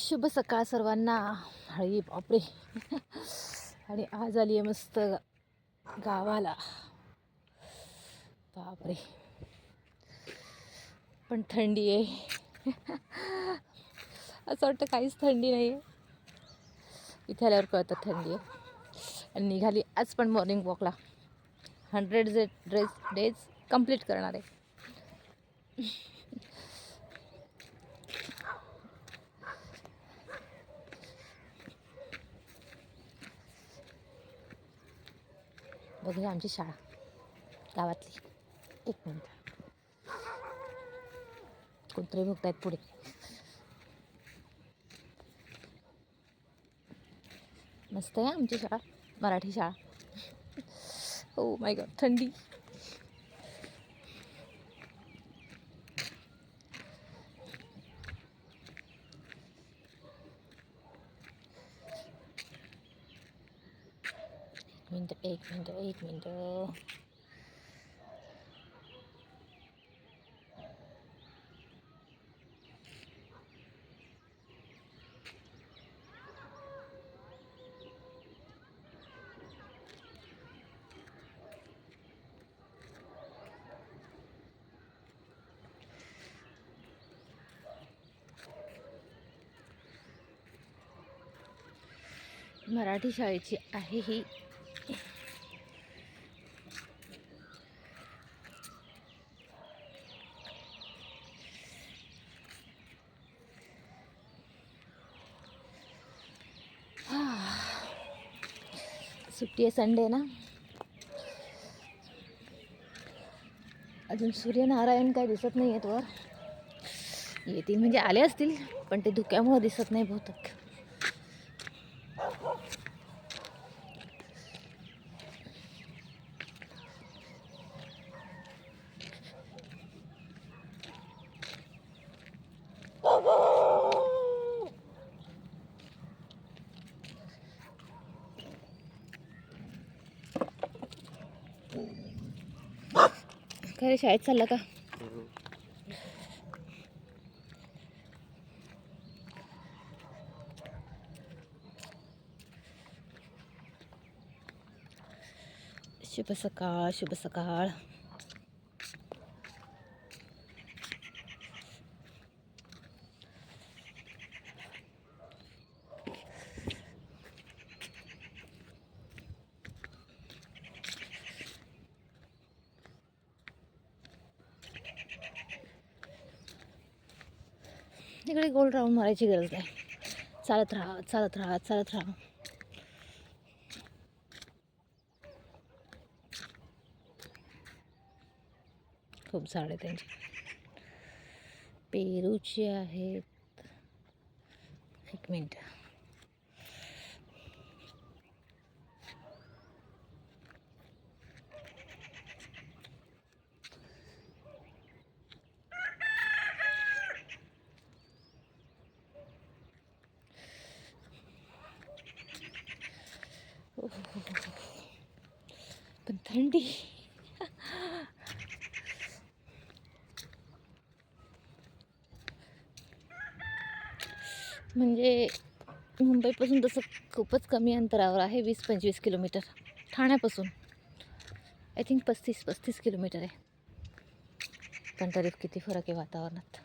शुभ सकाळ सर्वांना. हळी बापरे. आणि आज आली आहे मस्त गावाला. बापरे, पण थंडी आहे. असं वाटतं काहीच थंडी नाही आहे. इथे आल्यावर कळतं थंडी आहे. आणि निघाली आज पण मॉर्निंग वॉकला. 100 डेज कंप्लीट करणार आहे. बघूया आमची शाळा गावातली. एक मिनिट, कोणतरी बघतायत पुढे. मस्त आहे आमची शाळा, मराठी शाळा. ओ माय गॉड, थंडी. एक मिनिट. मराठी शाळेची आहे ही. सुट्टी आहे, संडे ना. अजून सूर्यनारायण काय दिसत नाही आहेत वर. येतील म्हणजे आले असतील, पण ते धुक्यामुळे दिसत नाही बहुतेक. खरे शाळेत चालला का? शुभ सकाळ, शुभ सकाळ. इकडे गोल राऊंड मारायची गरज नाही. चालत राहा, चालत राहा, चालत राहा. खूप झाडे त्यांची. पेरूची आहेत. एक मिनिट. पण थंडी. म्हणजे मुंबईपासून तसं खूपच कमी अंतरावर आहे, 20-25 किलोमीटर ठाण्यापासून. आय थिंक 35 किलोमीटर आहे. पण तरी किती फरक आहे वातावरणात.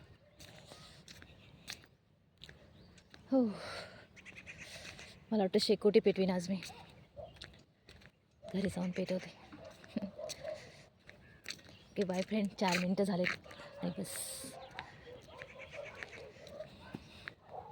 हो, मला वाटतं शेकोटी पेटवीन आज मी. घरी जाऊन पेटवते. ओके बाय फ्रेंड, 4 मिनटं झालेत आणि बस.